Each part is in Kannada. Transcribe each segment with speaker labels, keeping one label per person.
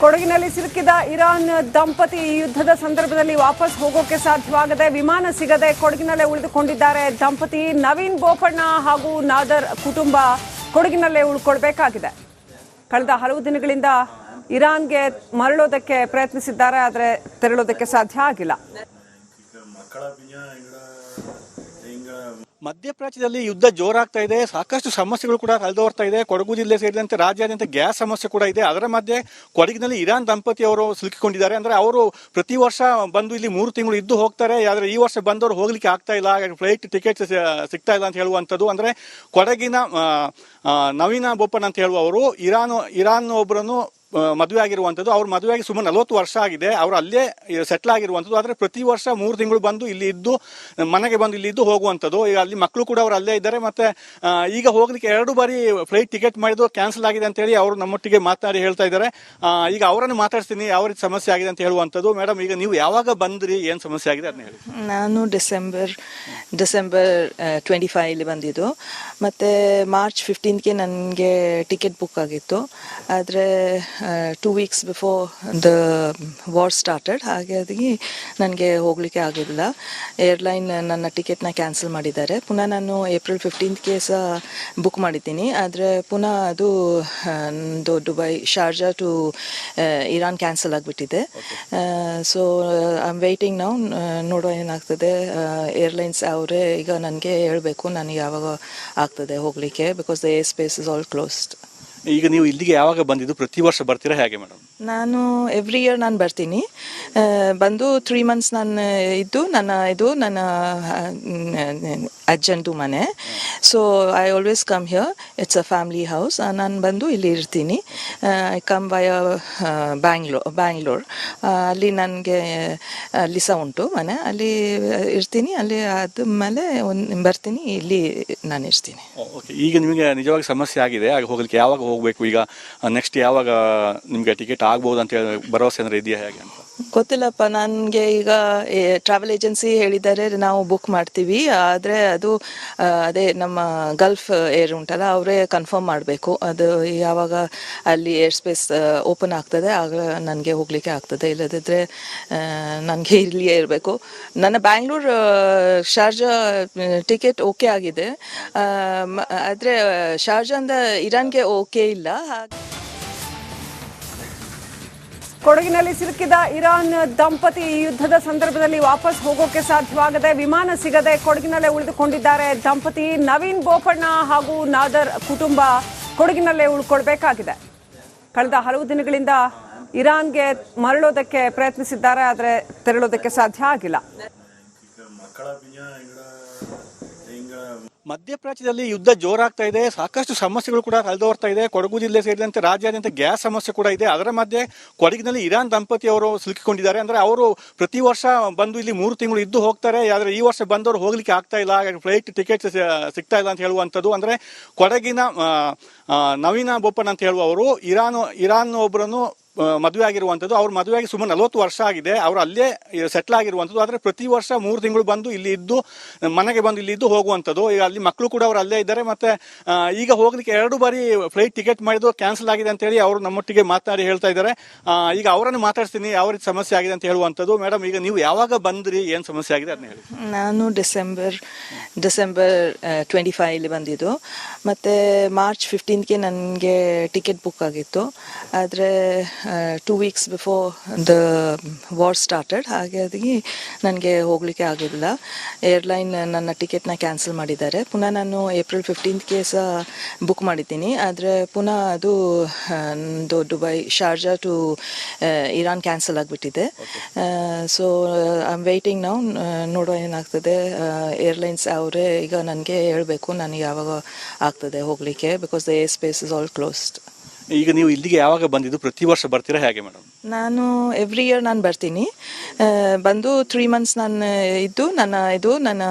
Speaker 1: ಕೊಡಗಿನಲ್ಲಿ ಸಿಲುಕಿದ ಇರಾನ್ ದಂಪತಿ ಯುದ್ಧದ ಸಂದರ್ಭದಲ್ಲಿ ವಾಪಸ್ ಹೋಗೋಕೆ ಸಾಧ್ಯವಾಗದೆ ವಿಮಾನ ಸಿಗದೆ ಕೊಡಗಿನಲ್ಲೇ ಉಳಿದುಕೊಂಡಿದ್ದಾರೆ. ದಂಪತಿ ನವೀನ್ ಬೋಪಣ್ಣ ಹಾಗೂ ನಾದರ್ ಕುಟುಂಬ ಕೊಡಗಿನಲ್ಲೇ ಉಳ್ಕೊಳ್ಬೇಕಾಗಿದೆ. ಕಳೆದ ಹಲವು ದಿನಗಳಿಂದ ಇರಾನ್ಗೆ ಮರಳೋದಕ್ಕೆ ಪ್ರಯತ್ನಿಸಿದ್ದಾರೆ, ಆದರೆ ತೆರಳೋದಕ್ಕೆ ಸಾಧ್ಯ ಆಗಿಲ್ಲ.
Speaker 2: ಮಧ್ಯಪ್ರಾಚ್ಯದಲ್ಲಿ ಯುದ್ಧ ಜೋರಾಗ್ತಾ ಇದೆ. ಸಾಕಷ್ಟು ಸಮಸ್ಯೆಗಳು ಕೂಡ ಕಳೆದೋರ್ತಾ ಇದೆ. ಕೊಡಗು ಜಿಲ್ಲೆ ಸೇರಿದಂತೆ ರಾಜ್ಯಾದ್ಯಂತ ಗ್ಯಾಸ್ ಸಮಸ್ಯೆ ಕೂಡ ಇದೆ. ಅದರ ಮಧ್ಯೆ ಕೊಡಗಿನಲ್ಲಿ ಇರಾನ್ ದಂಪತಿಯವರು ಸಿಲುಕಿಕೊಂಡಿದ್ದಾರೆ. ಅಂದರೆ ಅವರು ಪ್ರತಿ ವರ್ಷ ಬಂದು ಇಲ್ಲಿ 3 ತಿಂಗಳು ಇದ್ದು ಹೋಗ್ತಾರೆ. ಆದರೆ ಈ ವರ್ಷ ಬಂದವರು ಹೋಗ್ಲಿಕ್ಕೆ ಆಗ್ತಾ ಇಲ್ಲ, ಫ್ಲೈಟ್ ಟಿಕೆಟ್ ಸಿಗ್ತಾ ಇಲ್ಲ ಅಂತ ಹೇಳುವಂಥದ್ದು. ಅಂದರೆ ಕೊಡಗಿನ ನವೀನ ಬೋಪಣ್ಣ ಅಂತ ಹೇಳುವವರು ಇರಾನ್ ಒಬ್ಬರನ್ನು ಮದುವೆ ಆಗಿರುವಂಥದ್ದು. ಅವ್ರ ಮದುವೆಯಾಗಿ ಸುಮಾರು 40 ವರ್ಷ ಆಗಿದೆ. ಅವರು ಅಲ್ಲೇ ಸೆಟ್ಲ್ ಆಗಿರುವಂಥದ್ದು. ಆದರೆ ಪ್ರತಿ ವರ್ಷ 3 ತಿಂಗಳು ಬಂದು ಇಲ್ಲಿ ಇದ್ದು ಮನೆಗೆ ಬಂದು ಇಲ್ಲಿ ಇದ್ದು ಹೋಗುವಂಥದ್ದು. ಈಗ ಅಲ್ಲಿ ಮಕ್ಕಳು ಕೂಡ ಅವರು ಅಲ್ಲೇ ಇದ್ದಾರೆ. ಮತ್ತೆ ಈಗ ಹೋಗ್ಲಿಕ್ಕೆ 2 ಬಾರಿ ಫ್ಲೈಟ್ ಟಿಕೆಟ್ ಮಾಡಿದ್ದು ಕ್ಯಾನ್ಸಲ್ ಆಗಿದೆ ಅಂತ ಹೇಳಿ ಅವರು ನಮ್ಮೊಟ್ಟಿಗೆ ಮಾತನಾಡಿ ಹೇಳ್ತಾ ಇದ್ದಾರೆ. ಈಗ ಅವರನ್ನು ಮಾತಾಡ್ತೀನಿ, ಯಾವ ರೀತಿ ಸಮಸ್ಯೆ ಆಗಿದೆ ಅಂತ ಹೇಳುವಂಥದ್ದು. ಮೇಡಮ್, ಈಗ ನೀವು ಯಾವಾಗ ಬಂದ್ರಿ, ಏನು ಸಮಸ್ಯೆ ಆಗಿದೆ ಅದನ್ನ ಹೇಳಿ.
Speaker 3: ನಾನು ಡಿಸೆಂಬರ್ 25 ಬಂದಿದ್ದು. ಮತ್ತು ಮಾರ್ಚ್ 15ಗೆ ನನಗೆ ಟಿಕೆಟ್ ಬುಕ್ ಆಗಿತ್ತು. ಆದರೆ 2 weeks before the war started, ಹಾಗಾಗಿ ನನಗೆ ಹೋಗಲಿಕ್ಕೆ ಆಗಿಲ್ಲ. ಏರ್ಲೈನ್ ನನ್ನ ಟಿಕೆಟ್ನ ಕ್ಯಾನ್ಸಲ್ ಮಾಡಿದ್ದಾರೆ. ಪುನಃ ನಾನು ಏಪ್ರಿಲ್ 15ಗೆ ಸಹ ಬುಕ್ ಮಾಡಿದ್ದೀನಿ. ಆದರೆ ಪುನಃ ಅದು Dubai Sharjah to Iran cancel ಆಗಿಬಿಟ್ಟಿದೆ. ಸೊ ಐ ಆಮ್ ವೇಟಿಂಗ್ ನಾವು, ನೋಡೋ ಏನಾಗ್ತದೆ. ಏರ್ಲೈನ್ಸ್ ಅವರೇ ಈಗ ನನಗೆ ಹೇಳಬೇಕು ನನಗೆ ಯಾವಾಗ ಆಗ್ತದೆ ಹೋಗಲಿಕ್ಕೆ, because the air space is all closed.
Speaker 2: ಈಗ ನೀವು ಇಲ್ಲಿಗೆ ಯಾವಾಗ ಬಂದಿದ್ದು? ಪ್ರತಿ ವರ್ಷ ಬರ್ತೀರಾ ಹೇಗೆ ಮೇಡಮ್?
Speaker 3: ನಾನು ಎವ್ರಿ ಇಯರ್ ನಾನು ಬರ್ತೀನಿ. ಬಂದು 3 months ನಾನು ಇದ್ದು ನನ್ನ ಅಜ್ಜಂದು ಮನೆ. So I always come here. It's a family house. ನಾನು ಬಂದು ಇಲ್ಲಿ ಇರ್ತೀನಿ. ಐ ಕಮ್ ವಯ ಬ್ಯಾಂಗ್ಳೂರ್. ಅಲ್ಲಿ ನನಗೆ ಅಲ್ಲಿ ಸಹ ಉಂಟು ಮನೆ, ಅಲ್ಲಿ ಇರ್ತೀನಿ. ಅಲ್ಲಿ ಆದಮೇಲೆ ಬರ್ತೀನಿ, ಇಲ್ಲಿ ನಾನು ಇರ್ತೀನಿ.
Speaker 2: ಓಕೆ, ಈಗ ನಿಮಗೆ ನಿಜವಾಗಿ ಸಮಸ್ಯೆ ಆಗಿದೆ, ಆಗ ಹೋಗ್ಲಿಕ್ಕೆ ಯಾವಾಗ ಹೋಗಬೇಕು? ಈಗ ನೆಕ್ಸ್ಟ್ ಯಾವಾಗ ನಿಮಗೆ ಟಿಕೆಟ್ ಆಗ್ಬೋದು ಅಂತ ಹೇಳಿ ಭರವಸೆ ಏನಾದ್ರು ಇದೆಯಾ ಹೇಗೆ ಅಂತ?
Speaker 3: ಗೊತ್ತಿಲ್ಲಪ್ಪ ನನಗೆ. ಈಗ ಟ್ರಾವೆಲ್ ಏಜೆನ್ಸಿ ಹೇಳಿದ್ದಾರೆ ನಾವು ಬುಕ್ ಮಾಡ್ತೀವಿ, ಆದರೆ ಅದು ಅದೇ ನಮ್ಮ ಗಲ್ಫ್ ಏರ್ ಉಂಟಲ್ಲ, ಅವರೇ ಕನ್ಫರ್ಮ್ ಮಾಡಬೇಕು ಅದು ಯಾವಾಗ ಅಲ್ಲಿ ಏರ್ ಸ್ಪೇಸ್ ಓಪನ್ ಆಗ್ತದೆ, ಆಗ ನನಗೆ ಹೋಗಲಿಕ್ಕೆ ಆಗ್ತದೆ. ಇಲ್ಲದಿದ್ದರೆ ನನಗೆ ಇಲ್ಲಿಯೇ ಇರಬೇಕು. ನನ್ನ ಬ್ಯಾಂಗ್ಳೂರ್ ಶಾರ್ಜಾ ಟಿಕೆಟ್ ಓಕೆ ಆಗಿದೆ, ಆದರೆ ಶಾರ್ಜಾಂದ ಇರಾನ್ಗೆ ಓಕೆ ಇಲ್ಲ.
Speaker 1: ಕೊಡಗಿನಲ್ಲಿ ಸಿಲುಕಿದ ಇರಾನ್ ದಂಪತಿ ಯುದ್ಧದ ಸಂದರ್ಭದಲ್ಲಿ ವಾಪಸ್ ಹೋಗೋಕೆ ಸಾಧ್ಯವಾಗದೆ ವಿಮಾನ ಸಿಗದೆ ಕೊಡಗಿನಲ್ಲೇ ಉಳಿದುಕೊಂಡಿದ್ದಾರೆ. ದಂಪತಿ ನವೀನ್ ಬೋಪಣ್ಣ ಹಾಗೂ ನಾದರ್ ಕುಟುಂಬ ಕೊಡಗಿನಲ್ಲೇ ಉಳ್ಕೊಳ್ಬೇಕಾಗಿದೆ. ಕಳೆದ ಹಲವು ದಿನಗಳಿಂದ ಇರಾನ್ಗೆ ಮರಳೋದಕ್ಕೆ ಪ್ರಯತ್ನಿಸಿದ್ದಾರೆ, ಆದರೆ ತೆರಳೋದಕ್ಕೆ ಸಾಧ್ಯ ಆಗಿಲ್ಲ.
Speaker 2: ಮಧ್ಯಪ್ರಾಚ್ಯದಲ್ಲಿ ಯುದ್ಧ ಜೋರಾಗ್ತಾ ಇದೆ. ಸಾಕಷ್ಟು ಸಮಸ್ಯೆಗಳು ಕೂಡ ಕಳೆದೋರ್ತಾ ಇದೆ. ಕೊಡಗು ಜಿಲ್ಲೆ ಸೇರಿದಂತೆ ರಾಜ್ಯಾದ್ಯಂತ ಗ್ಯಾಸ್ ಸಮಸ್ಯೆ ಕೂಡ ಇದೆ. ಅದರ ಮಧ್ಯೆ ಕೊಡಗಿನಲ್ಲಿ ಇರಾನ್ ದಂಪತಿಯವರು ಸಿಲುಕಿಕೊಂಡಿದ್ದಾರೆ. ಅಂದರೆ ಅವರು ಪ್ರತಿ ವರ್ಷ ಬಂದು ಇಲ್ಲಿ 3 ತಿಂಗಳು ಇದ್ದು ಹೋಗ್ತಾರೆ. ಆದರೆ ಈ ವರ್ಷ ಬಂದವರು ಹೋಗ್ಲಿಕ್ಕೆ ಆಗ್ತಾ ಇಲ್ಲ, ಫ್ಲೈಟ್ ಟಿಕೆಟ್ ಸಿಗ್ತಾ ಇಲ್ಲ ಅಂತ ಹೇಳುವಂಥದ್ದು. ಅಂದರೆ ಕೊಡಗಿನ ನವೀನ ಬೋಪಣ್ಣ ಅಂತ ಹೇಳುವವರು ಇರಾನ್ ಒಬ್ಬರನ್ನು ಮದುವೆ ಆಗಿರುವಂಥದ್ದು. ಅವ್ರ ಮದುವೆಯಾಗಿ ಸುಮಾರು 40 ವರ್ಷ ಆಗಿದೆ. ಅವರು ಅಲ್ಲೇ ಸೆಟ್ಲ್ ಆಗಿರುವಂಥದ್ದು. ಆದರೆ ಪ್ರತಿ ವರ್ಷ 3 ತಿಂಗಳು ಬಂದು ಇಲ್ಲಿ ಇದ್ದು ಮನೆಗೆ ಬಂದು ಇಲ್ಲಿ ಇದ್ದು ಹೋಗುವಂಥದ್ದು. ಈಗ ಅಲ್ಲಿ ಮಕ್ಕಳು ಕೂಡ ಅವರು ಅಲ್ಲೇ ಇದ್ದಾರೆ. ಮತ್ತೆ ಈಗ ಹೋಗ್ಲಿಕ್ಕೆ 2 ಬಾರಿ ಫ್ಲೈಟ್ ಟಿಕೆಟ್ ಮಾಡಿದ್ದು ಕ್ಯಾನ್ಸಲ್ ಆಗಿದೆ ಅಂತ ಹೇಳಿ ಅವರು ನಮ್ಮೊಟ್ಟಿಗೆ ಮಾತನಾಡಿ ಹೇಳ್ತಾ ಇದ್ದಾರೆ. ಈಗ ಅವರನ್ನು ಮಾತಾಡ್ತೀನಿ, ಯಾವ ರೀತಿ ಸಮಸ್ಯೆ ಆಗಿದೆ ಅಂತ ಹೇಳುವಂಥದ್ದು. ಮೇಡಮ್, ಈಗ ನೀವು ಯಾವಾಗ ಬಂದ್ರಿ, ಏನು ಸಮಸ್ಯೆ ಆಗಿದೆ ಅದನ್ನ ಹೇಳಿ.
Speaker 3: ನಾನು ಡಿಸೆಂಬರ್ 25 ಬಂದಿದ್ದು. ಮತ್ತು ಮಾರ್ಚ್ 15ಗೆ ನನಗೆ ಟಿಕೆಟ್ ಬುಕ್ ಆಗಿತ್ತು. ಆದರೆ 2 weeks before the war started, ಹಾಗಾಗಿ ನನಗೆ ಹೋಗಲಿಕ್ಕೆ ಆಗಿಲ್ಲ. ಏರ್ಲೈನ್ ನನ್ನ ಟಿಕೆಟ್ನ ಕ್ಯಾನ್ಸಲ್ ಮಾಡಿದ್ದಾರೆ. ಪುನಃ ನಾನು ಏಪ್ರಿಲ್ 15ಗೆ ಸಹ ಬುಕ್ ಮಾಡಿದ್ದೀನಿ. ಆದರೆ ಪುನಃ ಅದು Dubai Sharjah to Iran cancel ಆಗಿಬಿಟ್ಟಿದೆ. ಸೊ ಐ ಆಮ್ ವೇಟಿಂಗ್ ನಾವು, ನೋಡೋ ಏನಾಗ್ತದೆ. ಏರ್ಲೈನ್ಸ್ ಅವರೇ ಈಗ ನನಗೆ ಹೇಳಬೇಕು ನನಗೆ ಯಾವಾಗ ಆಗ್ತದೆ ಹೋಗಲಿಕ್ಕೆ, because the air space is all closed.
Speaker 2: ಈಗ ನೀವು ಇಲ್ಲಿಗೆ ಯಾವಾಗ ಬಂದಿದ್ದು? ಪ್ರತಿ ವರ್ಷ ಬರ್ತೀರಾ ಹೇಗೆ ಮೇಡಮ್?
Speaker 3: ನಾನು ಎವ್ರಿ ಇಯರ್ ನಾನು ಬರ್ತೀನಿ. ಬಂದು 3 months ನಾನು ಇದ್ದು ನನ್ನ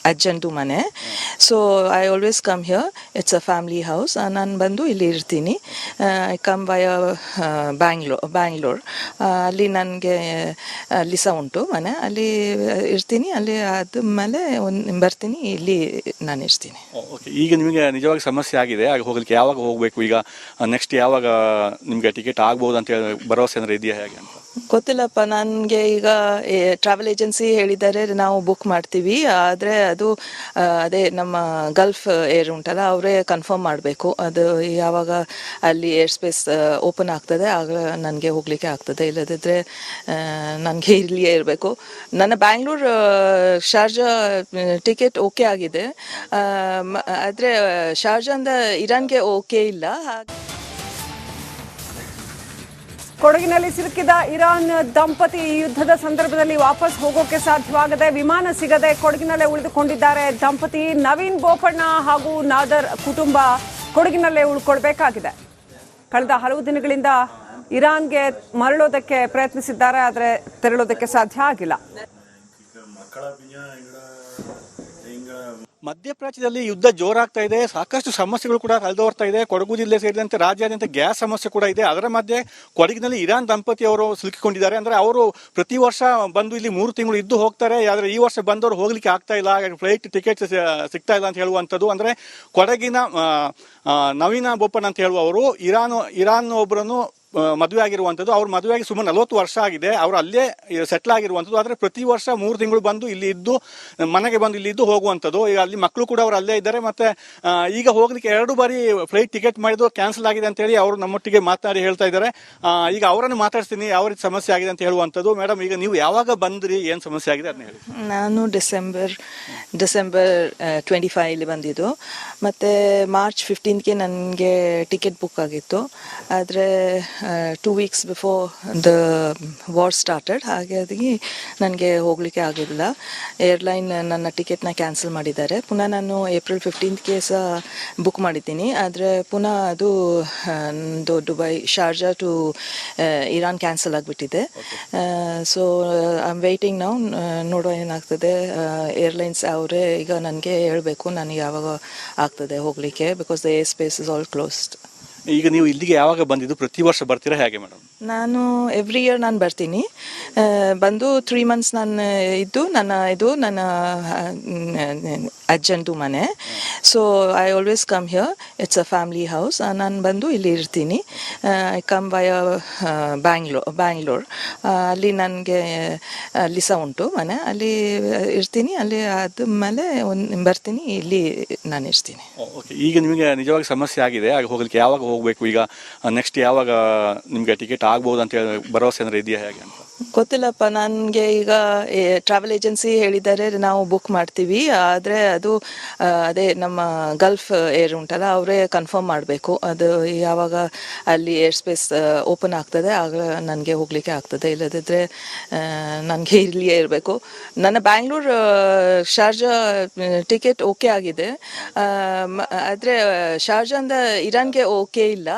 Speaker 3: ಅಜ್ಜಂದು ಮನೆ. So I always come here. It's a family house. ನಾನು ಬಂದು ಇಲ್ಲಿ ಇರ್ತೀನಿ. ಐ ಕಮ್ ವಯ ಬ್ಯಾಂಗ್ಳೂರ್. ಅಲ್ಲಿ ನನಗೆ ಅಲ್ಲಿ ಸಹ ಉಂಟು ಮನೆ. ಅಲ್ಲಿ ಇರ್ತೀನಿ. ಅಲ್ಲಿ ಆದಮೇಲೆ ಬರ್ತೀನಿ. ಇಲ್ಲಿ ನಾನು ಇರ್ತೀನಿ.
Speaker 2: ಓಕೆ, ಈಗ ನಿಮಗೆ ನಿಜವಾಗಿ ಸಮಸ್ಯೆ ಆಗಿದೆ, ಆಗ ಹೋಗ್ಲಿಕ್ಕೆ ಯಾವಾಗ ಹೋಗಬೇಕು? ಈಗ ನೆಕ್ಸ್ಟ್ ಯಾವಾಗ ನಿಮಗೆ ಟಿಕೆಟ್ ಆಗ್ಬೋದು ಅಂತ ಹೇಳಿ ಭರವಸೆ ಏನಾದ್ರು ಇದೆಯಾ ಹೇಗೆ ಅಂತ?
Speaker 3: ಗೊತ್ತಿಲ್ಲಪ್ಪ. ನನಗೆ ಈಗ ಟ್ರಾವೆಲ್ ಏಜೆನ್ಸಿ ಹೇಳಿದ್ದಾರೆ ನಾವು ಬುಕ್ ಮಾಡ್ತೀವಿ, ಆದರೆ ಅದು ಅದೇ ನಮ್ಮ ಗಲ್ಫ್ ಏರ್ ಉಂಟಲ್ಲ, ಅವರೇ ಕನ್ಫರ್ಮ್ ಮಾಡಬೇಕು ಅದು ಯಾವಾಗ ಅಲ್ಲಿ ಏರ್ ಸ್ಪೇಸ್ ಓಪನ್ ಆಗ್ತದೆ ಆಗ ನನಗೆ ಹೋಗಲಿಕ್ಕೆ ಆಗ್ತದೆ. ಇಲ್ಲದಿದ್ದರೆ ನನಗೆ ಇಲ್ಲಿಯೇ ಇರಬೇಕು. ನನ್ನ ಬ್ಯಾಂಗ್ಳೂರ್ ಶಾರ್ಜಾ ಟಿಕೆಟ್ ಓಕೆ ಆಗಿದೆ, ಆದರೆ ಶಾರ್ಜಾಂದ ಇರಾನ್ಗೆ ಓಕೆ ಇಲ್ಲ.
Speaker 1: ಕೊಡಗಿನಲ್ಲಿ ಸಿಲುಕಿದ ಇರಾನ್ ದಂಪತಿ ಈ ಯುದ್ಧದ ಸಂದರ್ಭದಲ್ಲಿ ವಾಪಸ್ ಹೋಗೋಕೆ ಸಾಧ್ಯವಾಗದೆ ವಿಮಾನ ಸಿಗದೆ ಕೊಡಗಿನಲ್ಲೇ ಉಳಿದುಕೊಂಡಿದ್ದಾರೆ. ದಂಪತಿ ನವೀನ್ ಬೋಪಣ್ಣ ಹಾಗೂ ನಾದರ್ ಕುಟುಂಬ ಕೊಡಗಿನಲ್ಲೇ ಉಳ್ಕೊಳ್ಬೇಕಾಗಿದೆ. ಕಳೆದ ಹಲವು ದಿನಗಳಿಂದ ಇರಾನ್ಗೆ ಮರಳೋದಕ್ಕೆ ಪ್ರಯತ್ನಿಸಿದ್ದಾರೆ, ಆದರೆ ತೆರಳೋದಕ್ಕೆ ಸಾಧ್ಯ ಆಗಿಲ್ಲ.
Speaker 2: ಮಧ್ಯಪ್ರಾಚ್ಯದಲ್ಲಿ ಯುದ್ಧ ಜೋರಾಗ್ತಾ ಇದೆ, ಸಾಕಷ್ಟು ಸಮಸ್ಯೆಗಳು ಕೂಡ ತಲೆದೋರ್ತಾ ಇದೆ. ಕೊಡಗು ಜಿಲ್ಲೆ ಸೇರಿದಂತೆ ರಾಜ್ಯಾದ್ಯಂತ ಗ್ಯಾಸ್ ಸಮಸ್ಯೆ ಕೂಡ ಇದೆ. ಅದರ ಮಧ್ಯೆ ಕೊಡಗಿನಲ್ಲಿ ಇರಾನ್ ದಂಪತಿ ಅವರು ಸಿಲುಕಿಕೊಂಡಿದ್ದಾರೆ. ಅಂದ್ರೆ ಅವರು ಪ್ರತಿ ವರ್ಷ ಬಂದು ಇಲ್ಲಿ 3 ತಿಂಗಳು ಇದ್ದು ಹೋಗ್ತಾರೆ. ಆದ್ರೆ ಈ ವರ್ಷ ಬಂದವರು ಹೋಗ್ಲಿಕ್ಕೆ ಆಗ್ತಾ ಇಲ್ಲ, ಫ್ಲೈಟ್ ಟಿಕೆಟ್ ಸಿಗ್ತಾ ಇಲ್ಲ ಅಂತ ಹೇಳುವಂಥದ್ದು. ಅಂದ್ರೆ ಕೊಡಗಿನ ನವೀನ ಬೋಪಣ್ಣ ಅಂತ ಹೇಳುವವರು ಇರಾನ್ ಒಬ್ಬರನ್ನು ಮದುವೆ ಆಗಿರುವಂಥದ್ದು. ಅವ್ರ ಮದುವೆಯಾಗಿ ಸುಮಾರು 40 ವರ್ಷ ಆಗಿದೆ. ಅವರು ಅಲ್ಲೇ ಸೆಟ್ಲ್ ಆಗಿರುವಂಥದ್ದು. ಆದರೆ ಪ್ರತಿ ವರ್ಷ 3 ತಿಂಗಳು ಬಂದು ಇಲ್ಲಿ ಇದ್ದು ಮನೆಗೆ ಬಂದು ಇಲ್ಲಿ ಇದ್ದು ಹೋಗುವಂಥದ್ದು. ಈಗ ಅಲ್ಲಿ ಮಕ್ಕಳು ಕೂಡ ಅವರು ಅಲ್ಲೇ ಇದ್ದಾರೆ. ಮತ್ತೆ ಈಗ ಹೋಗ್ಲಿಕ್ಕೆ 2 ಬಾರಿ ಫ್ಲೈಟ್ ಟಿಕೆಟ್ ಮಾಡಿದ್ದು ಕ್ಯಾನ್ಸಲ್ ಆಗಿದೆ ಅಂತ ಹೇಳಿ ಅವರು ನಮ್ಮೊಟ್ಟಿಗೆ ಮಾತನಾಡಿ ಹೇಳ್ತಾ ಇದ್ದಾರೆ. ಈಗ ಅವರನ್ನು ಮಾತಾಡ್ತೀನಿ, ಯಾವ ರೀತಿ ಸಮಸ್ಯೆ ಆಗಿದೆ ಅಂತ ಹೇಳುವಂಥದ್ದು. ಮೇಡಮ್, ಈಗ ನೀವು ಯಾವಾಗ ಬಂದ್ರಿ, ಏನು ಸಮಸ್ಯೆ ಆಗಿದೆ ಅದನ್ನ ಹೇಳಿ.
Speaker 3: ನಾನು ಡಿಸೆಂಬರ್ 25 ಬಂದಿದ್ದು. ಮತ್ತು ಮಾರ್ಚ್ 15ಗೆ ನನಗೆ ಟಿಕೆಟ್ ಬುಕ್ ಆಗಿತ್ತು. ಆದರೆ 2 weeks before the war started, ಹಾಗಾಗಿ ನನಗೆ ಹೋಗಲಿಕ್ಕೆ ಆಗಿಲ್ಲ. ಏರ್ಲೈನ್ ನನ್ನ ಟಿಕೆಟ್ನ ಕ್ಯಾನ್ಸಲ್ ಮಾಡಿದ್ದಾರೆ. ಪುನಃ ನಾನು ಏಪ್ರಿಲ್ 15ಗೆ ಸಹ ಬುಕ್ ಮಾಡಿದ್ದೀನಿ, ಆದರೆ ಪುನಃ ಅದು Dubai Sharjah to Iran cancel ಆಗಿಬಿಟ್ಟಿದೆ. ಸೊ ಐ ಆಮ್ ವೇಟಿಂಗ್ ನಾವು, ನೋಡೋ ಏನಾಗ್ತದೆ. ಏರ್ಲೈನ್ಸ್ ಅವರೇ ಈಗ ನನಗೆ ಹೇಳಬೇಕು ನನಗೆ ಯಾವಾಗ ಆಗ್ತದೆ ಹೋಗಲಿಕ್ಕೆ, because the air space is all closed.
Speaker 2: ಈಗ ನೀವು ಇಲ್ಲಿಗೆ ಯಾವಾಗ ಬಂದಿದ್ದು? ಪ್ರತಿ ವರ್ಷ ಬರ್ತೀರಾ ಹೇಗೆ ಮೇಡಮ್?
Speaker 3: ನಾನು ಎವ್ರಿ ಇಯರ್ ನಾನು ಬರ್ತೀನಿ. ಬಂದು 3 months ನಾನು ಇದ್ದು ನನ್ನ ಅಜ್ಜಂದು ಮನೆ. So I always come here. It's a family house. ನಾನು ಬಂದು ಇಲ್ಲಿ ಇರ್ತೀನಿ. ಐ ಕಮ್ ವಯ ಬ್ಯಾಂಗ್ಳೂರ್. ಅಲ್ಲಿ ನನಗೆ ಅಲ್ಲಿ ಸಹ ಉಂಟು ಮನೆ. ಅಲ್ಲಿ ಇರ್ತೀನಿ. ಅಲ್ಲಿ ಆದಮೇಲೆ ಬರ್ತೀನಿ. ಇಲ್ಲಿ ನಾನು ಇರ್ತೀನಿ.
Speaker 2: ಓಕೆ, ಈಗ ನಿಮಗೆ ನಿಜವಾಗಿ ಸಮಸ್ಯೆ ಆಗಿದೆ, ಆಗ ಹೋಗ್ಲಿಕ್ಕೆ ಯಾವಾಗ ಹೋಗಬೇಕು? ಈಗ ನೆಕ್ಸ್ಟ್ ಯಾವಾಗ ನಿಮಗೆ ಟಿಕೆಟ್ ಆಗ್ಬೋದು ಅಂತ ಹೇಳಿ ಭರವಸೆ ಏನಾದ್ರು ಇದೆಯಾ ಹೇಗೆ ಅಂತ?
Speaker 3: ಗೊತ್ತಿಲ್ಲಪ್ಪ. ನನಗೆ ಈಗ ಟ್ರಾವೆಲ್ ಏಜೆನ್ಸಿ ಹೇಳಿದ್ದಾರೆ ನಾವು ಬುಕ್ ಮಾಡ್ತೀವಿ, ಆದರೆ ಅದು ಅದೇ ನಮ್ಮ ಗಲ್ಫ್ ಏರ್ ಉಂಟಲ್ಲ, ಅವರೇ ಕನ್ಫರ್ಮ್ ಮಾಡಬೇಕು ಅದು ಯಾವಾಗ ಅಲ್ಲಿ ಏರ್ ಸ್ಪೇಸ್ ಓಪನ್ ಆಗ್ತದೆ ಆಗ ನನಗೆ ಹೋಗಲಿಕ್ಕೆ ಆಗ್ತದೆ. ಇಲ್ಲದಿದ್ದರೆ ನನಗೆ ಇಲ್ಲಿಯೇ ಇರಬೇಕು. ನನ್ನ ಬ್ಯಾಂಗ್ಳೂರ್ ಶಾರ್ಜಾ ಟಿಕೆಟ್ ಓಕೆ ಆಗಿದೆ, ಆದರೆ ಶಾರ್ಜಾಂದ ಇರಾನ್ಗೆ ಓಕೆ ಇಲ್ಲ.